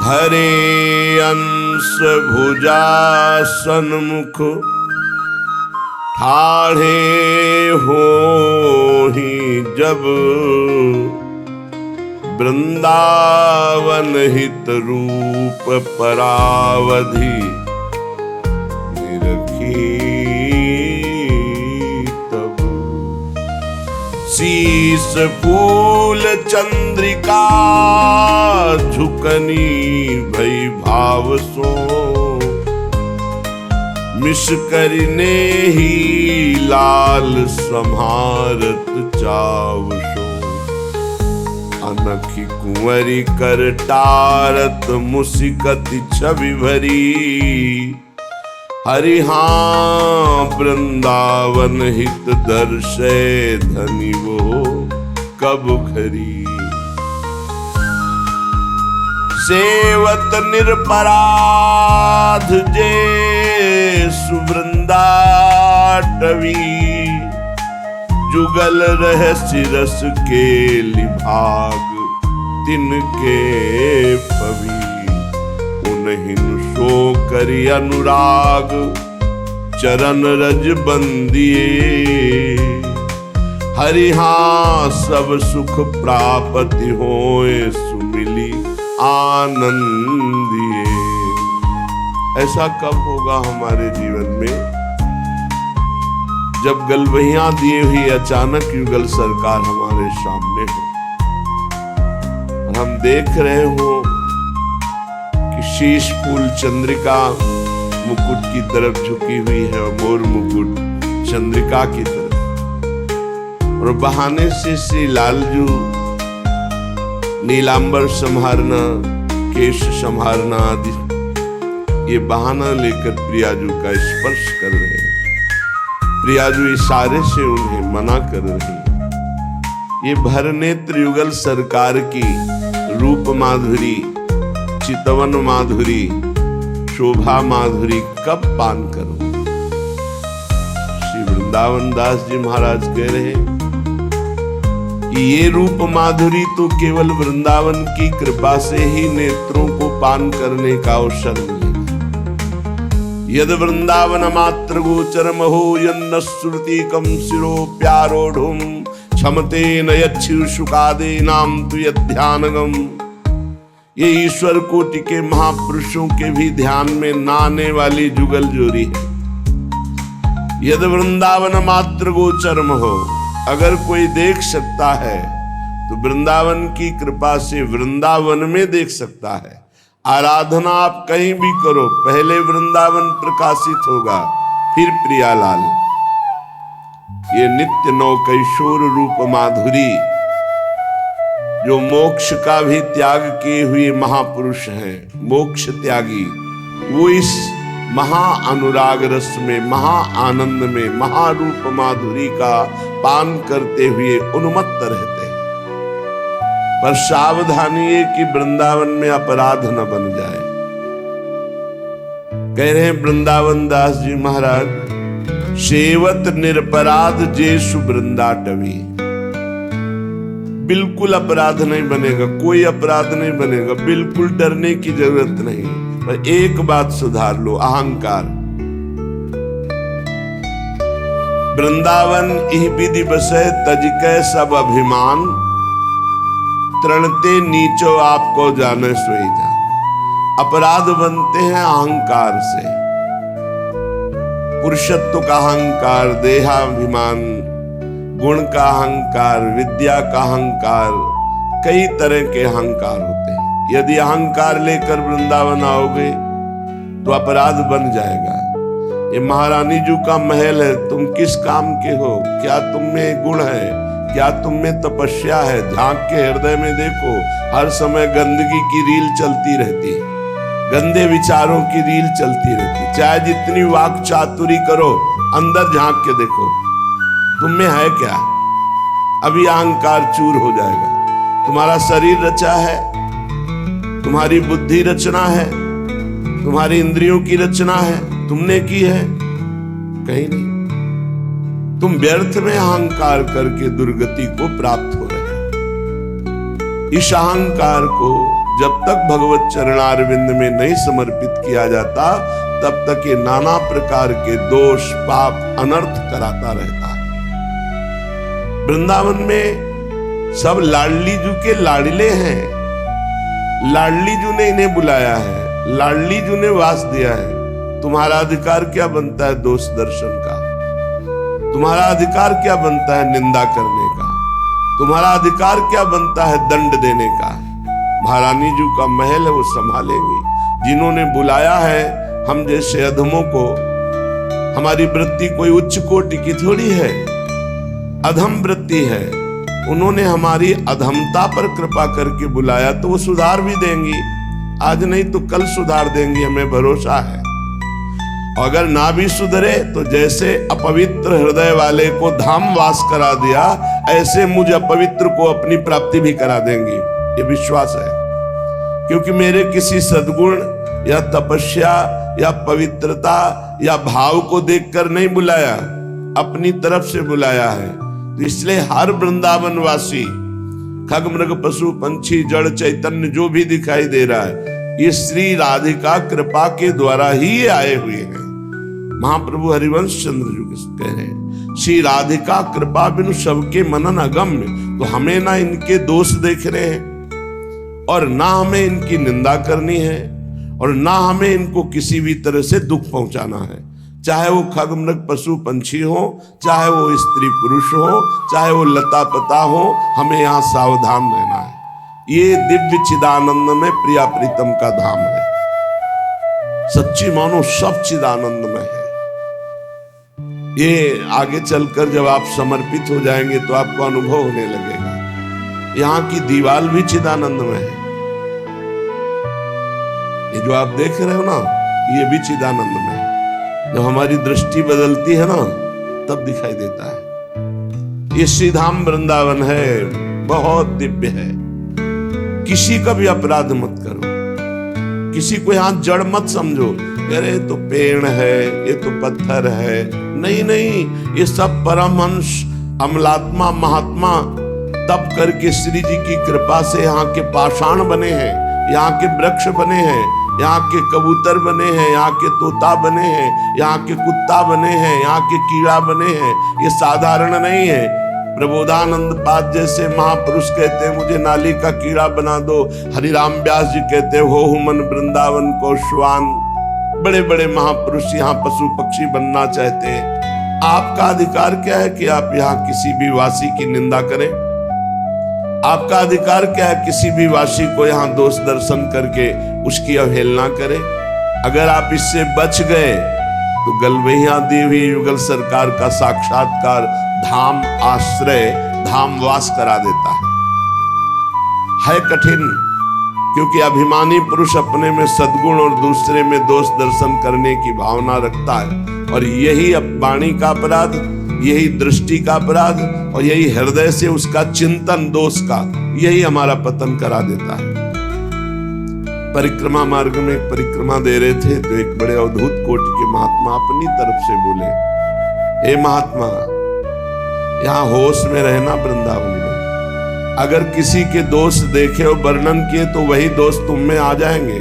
धरे अंश भुजा सन्मुख ठाढ़े हो ही जब वृंदावन हित रूप परावधि निरखी तब। शीस फूल चंद्रिका झुकनी भई भाव सो मिश करने ही लाल सम्हारत चाव सो। अनखी कुंवरी कर टारत मुसिकति छवि भरी हरि हाँ वृंदावन हित दर्शे धनी वो कब खरी। सेवत निरपराध जे सुवृंदा टवी जुगल रह सिरस के लिभाग तिनके पवी। उन्हिन सो करि अनुराग चरण रज बंदिए हरि हाँ सब सुख प्राप्ति होए सुमिली आनंदिए। ऐसा कब होगा हमारे जीवन में जब गलवहियां दिए हुई अचानक युगल सरकार हमारे सामने हो और हम देख रहे हो कि शीश फूल चंद्रिका मुकुट की तरफ झुकी हुई है और मोर मुकुट चंद्रिका की तरफ, और बहाने से श्री लालजू नीलांबर संहारना केश संहारना आदि ये बहाना लेकर प्रियाजू का स्पर्श कर रहे हैं। प्रियाजू इशारे से उन्हें मना कर रही। ये भर नेत्र युगल सरकार की रूप माधुरी चितवन माधुरी शोभा माधुरी कब पान करूं। श्री वृंदावन दास जी महाराज कह रहे कि ये रूप माधुरी तो केवल वृंदावन की कृपा से ही नेत्रों को पान करने का अवसर मिलेगा। यद वृंदावन मात्र गोचर महो यन्न श्रुति कम शिरो प्यारोढ़ुम क्षमते नयच्छिर शुकादे नाम तु यध्यानगम। ये ईश्वर कोटि के महापुरुषों के भी ध्यान में न आने वाली जुगल जोरी है। यद वृंदावन मात्र गोचर महो, अगर कोई देख सकता है तो वृंदावन की कृपा से वृंदावन में देख सकता है। आराधना आप कहीं भी करो, पहले वृंदावन प्रकाशित होगा फिर प्रियालाल। ये नित्य नौकैशोर रूप माधुरी जो मोक्ष का भी त्याग किए हुए महापुरुष हैं, मोक्ष त्यागी, वो इस महा अनुराग रस में महा आनंद में महारूप माधुरी का पान करते हुए उन्मत्त रहते हैं। पर सावधानी है कि वृंदावन में अपराध न बन जाए। कह रहे हैं वृंदावन दास जी महाराज, सेवत निरपराध जेसु वृंदाटवी। बिल्कुल अपराध नहीं बनेगा, कोई अपराध नहीं बनेगा, बिल्कुल डरने की जरूरत नहीं। पर एक बात सुधार लो, अहंकार। वृंदावन इह विधि बसै तजिकै सब अभिमान तृणते नीचो आपको जाने सोई जान। अपराध बनते हैं अहंकार से, पुरुषत्व का अहंकार, देहाभिमान, गुण का अहंकार, विद्या का अहंकार, कई तरह के अहंकार होते हैं। यदि अहंकार लेकर वृंदावन आओगे तो अपराध बन जाएगा। ये महारानी जी का महल है, तुम किस काम के हो, क्या तुम में गुण है, क्या तुम में तपस्या है। झांक के हृदय में देखो, हर समय गंदगी की रील चलती रहती है, गंदे विचारों की रील चलती रहती है। चाहे जितनी वाक चातुरी करो, अंदर झांक के देखो तुम में है क्या। अभी अहंकार चूर हो जाएगा। तुम्हारा शरीर रचा है, तुम्हारी बुद्धि रचना है, तुम्हारी इंद्रियों की रचना है, तुमने की है? कहीं नहीं। तुम व्यर्थ में अहंकार करके दुर्गति को प्राप्त हो रहे हो। इस अहंकार को जब तक भगवत चरणारविंद में नहीं समर्पित किया जाता तब तक ये नाना प्रकार के दोष पाप अनर्थ कराता रहता है। वृंदावन में सब लाडली जू के लाडले हैं। लाडली जू ने इन्हें बुलाया है, लाडली जू ने वास दिया है। तुम्हारा अधिकार क्या बनता है दोष दर्शन का? तुम्हारा अधिकार क्या बनता है निंदा करने का? तुम्हारा अधिकार क्या बनता है दंड देने का? महारानी जी का महल है, वो संभालेंगी। जिन्होंने बुलाया है हम जैसे अधमों को, हमारी वृत्ति कोई उच्च कोटि की थोड़ी है, अधम वृत्ति है। उन्होंने हमारी अधमता पर कृपा करके बुलाया तो वो सुधार भी देंगी, आज नहीं तो कल सुधार देंगी, हमें भरोसा है। अगर ना भी सुधरे तो जैसे अपवित्र हृदय वाले को धाम वास करा दिया, ऐसे मुझ अपवित्र को अपनी प्राप्ति भी करा देंगी, ये विश्वास है। क्योंकि मेरे किसी सद्गुण या तपस्या या पवित्रता या भाव को देखकर नहीं बुलाया, अपनी तरफ से बुलाया है। तो इसलिए हर वृंदावन वासी, खग मृग पशु पंछी जड़ चैतन्य जो भी दिखाई दे रहा है, ये श्री राधिका कृपा के द्वारा ही ये आए हुए हैं। महाप्रभु हरिवंश चंद्र जी कह रहे हैं, श्री राधिका कृपा बिनु सबके मनन अगम्य। तो हमें ना इनके दोष देख रहे हैं और ना हमें इनकी निंदा करनी है और ना हमें इनको किसी भी तरह से दुख पहुंचाना है। चाहे वो खग मृग पशु पंछी हो, चाहे वो स्त्री पुरुष हो, चाहे वो लता पता हो, हमें यहाँ सावधान रहना है। ये दिव्य चिदानंद में प्रिया प्रीतम का धाम है। सच्ची मानो सब चिदानंद में है। ये आगे चलकर जब आप समर्पित हो जाएंगे तो आपको अनुभव होने लगेगा। यहाँ की दीवाल भी चिदानंद में है। ये जो आप देख रहे हो ना, ये भी चिदानंद में है। जब हमारी दृष्टि बदलती है ना, तब दिखाई देता है। ये श्री धाम वृंदावन है, बहुत दिव्य है। किसी का भी अपराध मत करो, किसी को यहां जड़ मत समझो, अरे तो पेड़ है, ये तो पत्थर है। नहीं नहीं, ये सब परमहंस अमलात्मा महात्मा तप करके श्री जी की कृपा से यहाँ के पाषाण बने हैं, यहाँ के वृक्ष बने हैं, यहाँ के कबूतर बने हैं, यहाँ के तोता बने हैं, यहाँ के कुत्ता बने हैं, यहाँ के कीड़ा बने हैं। ये साधारण नहीं है। प्रबोधानंद पाद जैसे महापुरुष कहते हैं मुझे नाली का कीड़ा बना दो। हरिराम व्यास जी कहते हो मन वृंदावन को श्वान। बड़े बड़े महापुरुष यहाँ पशु पक्षी बनना चाहते हैं। आपका अधिकार क्या है कि आप यहाँ किसी भी वासी की निंदा करें? आपका अधिकार क्या है किसी भी वासी को यहाँ दोष दर्शन करके उसकी अवहेलना करें? अगर आप इससे बच गए तो गलवैया देवी युगल सरकार का साक्षात्कार धाम आश्रय धाम वास करा देता है कठिन। क्योंकि अभिमानी पुरुष अपने में सद्गुण और दूसरे में दोष दर्शन करने की भावना रखता है, और यही वाणी का अपराध, यही दृष्टि का अपराध और यही हृदय से उसका चिंतन दोष का, यही हमारा पतन करा देता है। परिक्रमा मार्ग में एक परिक्रमा दे रहे थे तो एक बड़े अद्भुत कोटि के महात्मा अपनी तरफ से बोले, हे महात्मा, यहाँ होश में रहना वृंदावन में। अगर किसी के दोष देखे और वर्णन किए तो वही दोष तुम में आ जाएंगे,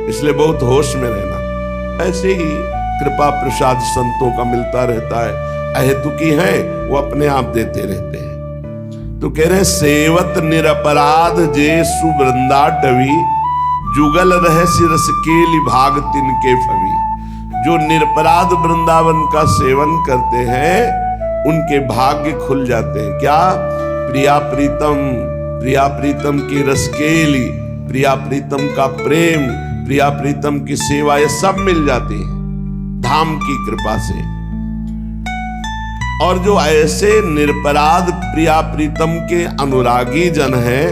इसलिए बहुत होश में रहना। ऐसे ही कृपा प्रसाद संतों का मिलता रहता है, अहेतुकी है वो अपने आप देते रहते हैं। तो कह रहे सेवत निरपराध जे सुवृंदा टवी, जुगल रहस्य रस केली भाग तिनके फवी। जो निरपराध वृंदावन का सेवन करते हैं उनके भाग्य खुल जाते हैं। क्या? प्रिया प्रीतम की रसकेली, प्रिया प्रीतम का प्रेम, प्रिया प्रीतम की सेवा, ये सब मिल जाती है धाम की कृपा से। और जो ऐसे निरपराध प्रिया प्रीतम के अनुरागी जन हैं,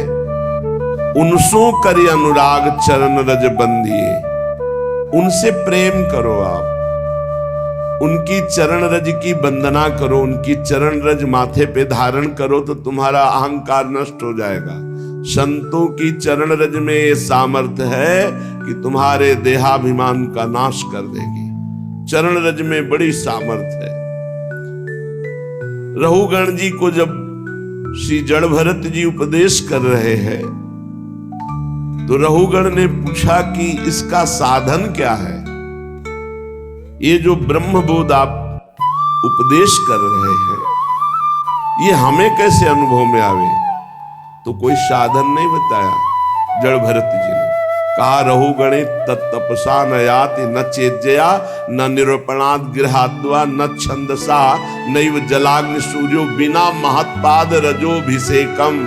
उनसों करी अनुराग चरण रज बंदिए। उनसे प्रेम करो आप, उनकी चरण रज की वंदना करो, उनकी चरण रज माथे पे धारण करो तो तुम्हारा अहंकार नष्ट हो जाएगा। संतों की चरण रज में ये सामर्थ्य है कि तुम्हारे देहाभिमान का नाश कर देगी। चरण रज में बड़ी सामर्थ्य है। रघुगण जी को जब श्री जड़ भरत जी उपदेश कर रहे हैं तो रहुगण ने पूछा कि इसका साधन क्या है? ये जो ब्रह्मबोध आप उपदेश कर रहे हैं, ये हमें कैसे अनुभव में आवे? तो कोई साधन नहीं बताया जड़ भरत जी ने। कहा रहुगणे तत्तपसा न याति न चेज्जया न निरूपणात् गृहाद्वा न छंदसा नैव जलाग्नि सूर्यो बिना महत्पाद रजोभिषेकम।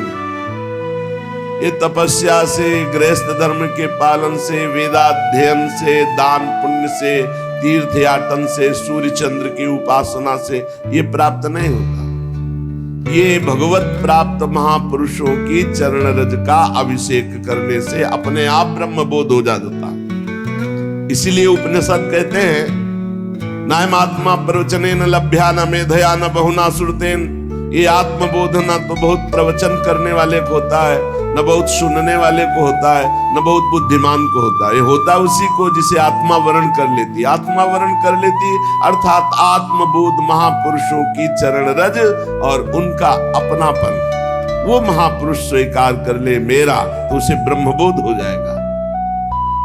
ये तपस्या से, गृहस्थ धर्म के पालन से, वेदाध्ययन से, दान पुण्य से, तीर्थ याटन से, सूर्य चंद्र की उपासना से ये प्राप्त नहीं होता। ये भगवत प्राप्त महापुरुषों की चरण रज का अभिषेक करने से अपने आप ब्रह्म बोध हो जाता। इसीलिए उपनिषद कहते हैं नायमात्मा प्रवचने न लभ्या न मेधया न बहुना श्रुतेन। ये आत्मबोध न तो बहुत प्रवचन करने वाले को होता है, न बहुत सुनने वाले को होता है, न बहुत बुद्धिमान को होता है। ये होता उसी को जिसे आत्मा वर्ण कर लेती। आत्मा वर्ण कर लेती अर्थात आत्मबोध महापुरुषों की चरण रज और उनका अपनापन वो महापुरुष स्वीकार कर ले मेरा, तो उसे ब्रह्मबोध हो जाएगा।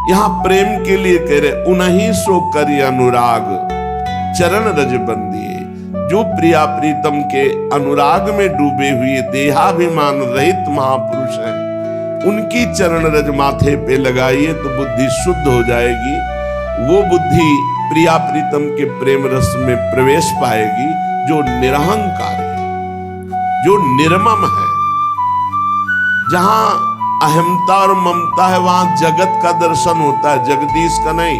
यहां प्रेम के लिए कह रहे उन्हीं सो करी अनुराग चरण रज बंदिए। जो प्रिया प्रीतम के अनुराग में डूबे हुए देहाभिमान रहित महापुरुष हैं, उनकी चरण रज माथे पे लगाइए तो बुद्धि शुद्ध हो जाएगी। वो बुद्धि प्रिया प्रीतम के प्रेम रस में प्रवेश पाएगी जो निरहंकार है, जो निर्मम है। जहां अहमता और ममता है वहां जगत का दर्शन होता है, जगदीश का नहीं।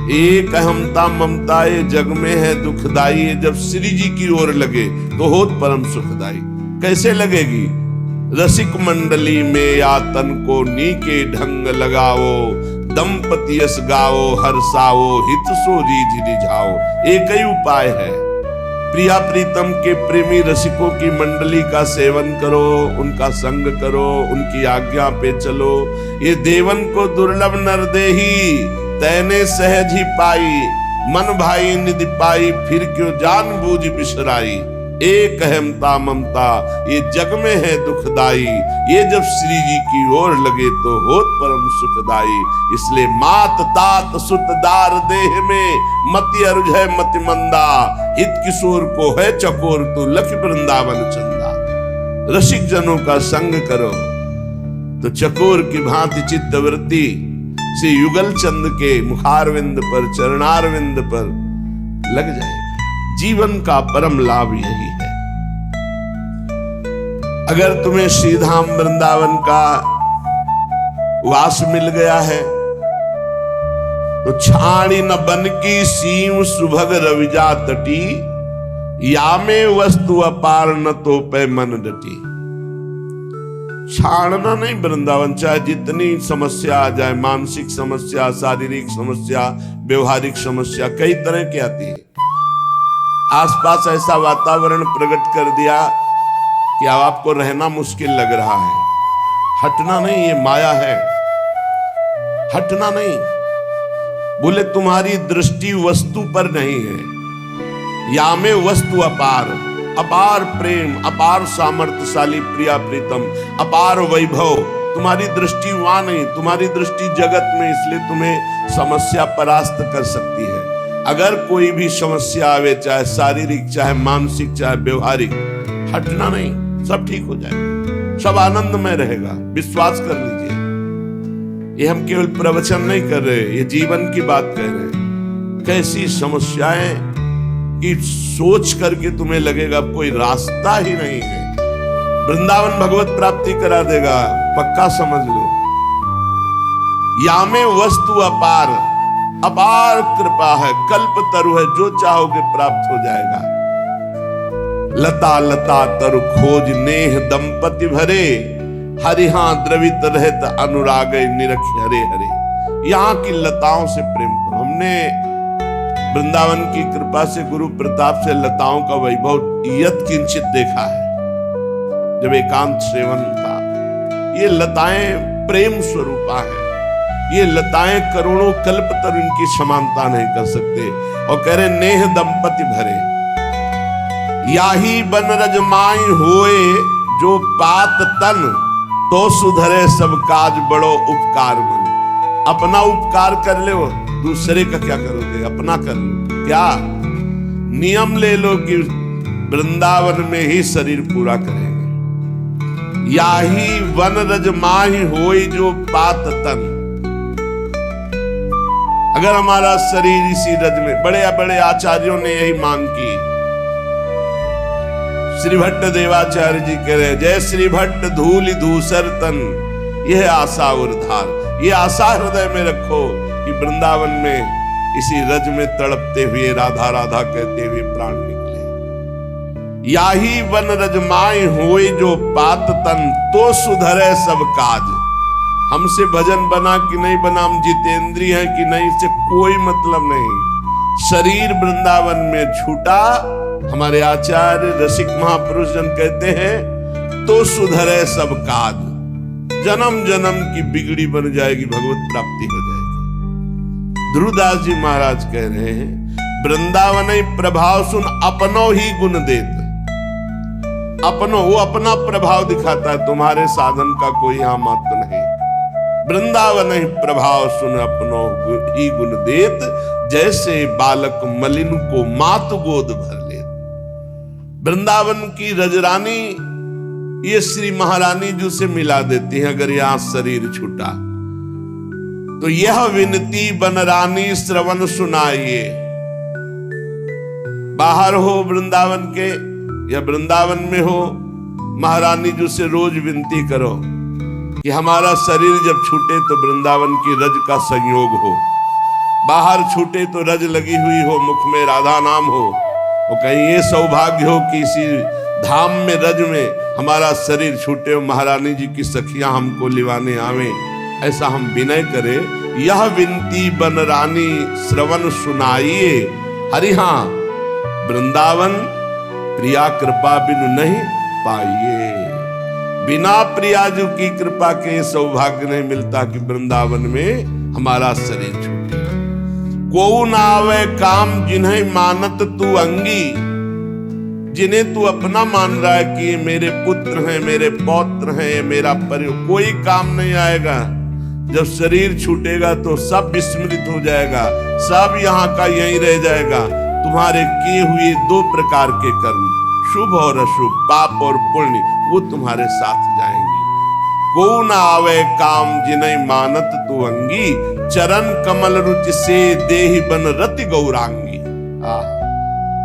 एक अहमता ममता ये जग में है दुखदाई, जब श्री जी की ओर लगे तो होत परम सुखदाई। कैसे लगेगी? रसिक मंडली में यातन को नीके ढंग लगाओ, दंपति यस गाओ हर्षाओ हित सो रीझ रिझाओ। एक ही उपाय है, प्रिया प्रीतम के प्रेमी रसिकों की मंडली का सेवन करो, उनका संग करो, उनकी आज्ञा पे चलो। ये देवन को दुर्लभ नर देही तैने सहज ही पाई, मन भाई निधि पाई फिर क्यों जान बूझ बिसराई। एक अहमता ममता ये जग में है दुखदाई, ये जब श्री जी की ओर लगे तो होत परम सुखदाई। इसलिए मात तात सुत दार देह में मति अरुझ है मति मंदा, हित किशोर को है चकोर तो लख वृंदावन चंदा। रसिक जनों का संग करो तो चकोर की भांति चित्तवृत्ति से युगल चंद के मुखारविंद पर चरणारविंद पर लग जाएगी। जीवन का परम लाभ यही है। अगर तुम्हें श्रीधाम वृंदावन का वास मिल गया है तो छाणी न बन की सीम सुभग रविजा तटी, या में वस्तु अपार न तो पे मन डटी। छाड़ना नहीं वृंदावन, चाहे जितनी समस्या आ जाए, मानसिक समस्या, शारीरिक समस्या, व्यवहारिक समस्या, कई तरह की आती है। आसपास ऐसा वातावरण प्रकट कर दिया कि अब आपको रहना मुश्किल लग रहा है, हटना नहीं, ये माया है, हटना नहीं। बोले तुम्हारी दृष्टि वस्तु पर नहीं है, या में वस्तु अपार, अपार प्रेम, अपार सामर्थ्यशाली प्रिया प्रीतम, अपार वैभव, तुम्हारी दृष्टि वहां नहीं, तुम्हारी दृष्टि जगत में, इसलिए तुम्हें समस्या परास्त कर सकती है। अगर कोई भी समस्या आवे, चाहे शारीरिक, चाहे मानसिक, चाहे व्यवहारिक, हटना नहीं, सब ठीक हो जाएगा, सब आनंद में रहेगा, विश्वास कर लीजिए। ये हम केवल प्रवचन नहीं कर रहे, ये जीवन की बात कह रहे हैं। कैसी समस्याएं कि सोच करके तुम्हें लगेगा कोई रास्ता ही नहीं है। वृंदावन भगवत प्राप्ति करा देगा, पक्का समझ लो। या में वस्तु अपार, अपार कृपा है, कल्प तरु है, जो चाहोगे प्राप्त हो जाएगा। लता लता तरु खोज नेह दंपति भरे, हरिहा द्रवित रहत अनुराग निरख हरे हरे। यहाँ की लताओं से प्रेम करो। हमने वृंदावन की कृपा से, गुरु प्रताप से लताओं का वैभव यत किंचित देखा है जब एकांत सेवन था। ये लताएं प्रेम स्वरूपा है, ये लताएं करोड़ों कल्प तक इनकी समानता नहीं कर सकते। और कह रहे नेह दंपति भरे, याही बन रजमाई होए जो पात तन, तो सुधरे सब काज बड़ो उपकार मन। अपना उपकार कर ले, वो दूसरे का क्या करोगे, अपना कर लो। क्या नियम ले लो कि वृंदावन में ही शरीर पूरा करेंगे। याही वन रज माही होई जो पात तन। अगर हमारा शरीर इसी रज में, बड़े बड़े आचार्यों ने यही मांग की। श्री भट्ट देवाचार्य जी कह रहे, जय श्री भट्ट धूलि धूसर तन, यह आशा उर्धार। ये आशा हृदय में रखो कि वृंदावन में इसी रज में तड़पते हुए राधा राधा कहते हुए प्राण निकले। याही वन रज माय होए जो पात तन, तो सुधरे सब काज। हमसे भजन बना कि नहीं बना, हम जितेंद्रिय हैं कि नहीं, से कोई मतलब नहीं। शरीर वृंदावन में छूटा, हमारे आचार्य रसिक महापुरुष जन कहते हैं, तो सुधरे सब काज। जन्म जन्म की बिगड़ी बन जाएगी, भगवत प्राप्ति हो जाएगी। ध्रुवदास जी महाराज कह रहे हैं, वृंदावन प्रभाव सुन अपनो ही गुण देत। अपनो, वो अपना प्रभाव दिखाता है, तुम्हारे साधन का कोई यहाँ महत्व नहीं। वृंदावन प्रभाव सुन अपनो ही गुण देत, जैसे बालक मलिन को मात गोद भर ले। वृंदावन की रजरानी ये श्री महारानी जो से मिला देती है। अगर यहां शरीर छूटा तो यह विनती बन रानी श्रवण सुनाइए। बाहर हो वृंदावन के या वृंदावन में हो, महारानी जो से रोज विनती करो कि हमारा शरीर जब छूटे तो वृंदावन की रज का संयोग हो। बाहर छूटे तो रज लगी हुई हो, मुख में राधा नाम हो, और कहीं ये सौभाग्य हो कि इसी धाम में रज में हमारा शरीर छूटे, महारानी जी की सखियां हमको लिवाने आवे, ऐसा हम विनय करें। यह विनती बन रानी श्रवण सुनाइए। हरि हाँ, वृंदावन प्रिया कृपा बिनु नहीं पाइए। बिना प्रियाजू की कृपा के सौभाग्य नहीं मिलता कि वृंदावन में हमारा शरीर छूटे। को न आवे काम जिन्हें मानत तू अंगी। जिन्हें तू अपना मान रहा है कि मेरे पुत्र हैं, मेरे पौत्र हैं, मेरा परिवार, कोई काम नहीं आएगा। जब शरीर छूटेगा तो सब विस्मृत हो जाएगा, सब यहाँ का यहीं रह जाएगा। तुम्हारे किए हुए दो प्रकार के कर्म, शुभ और अशुभ, पाप और पुण्य, वो तुम्हारे साथ जाएंगे। को न आवे काम जिन्हें मानत तू अंगी, चरण कमल रुचि से देहि बन रति गौरांगी।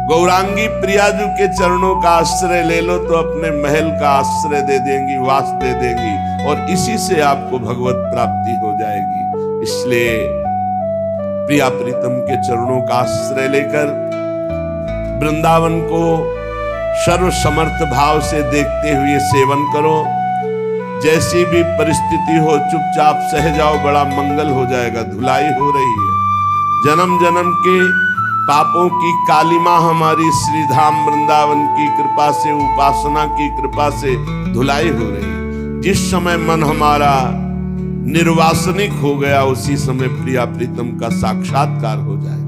गौरांगी प्रियाजू के चरणों का आश्रय ले लो तो अपने महल का आश्रय दे देंगी, वास दे देंगी, और इसी से आपको भगवत प्राप्ति हो जाएगी। इसलिए प्रिया प्रीतम के चरणों का आश्रय लेकर वृंदावन को सर्व समर्थ भाव से देखते हुए सेवन करो। जैसी भी परिस्थिति हो चुपचाप सह जाओ, बड़ा मंगल हो जाएगा। धुलाई हो रही है, जन्म जन्म के पापों की कालिमा हमारी श्री धाम वृंदावन की कृपा से, उपासना की कृपा से धुलाई हो रही। जिस समय मन हमारा निर्वासनिक हो गया, उसी समय प्रिया प्रीतम का साक्षात्कार हो जाए।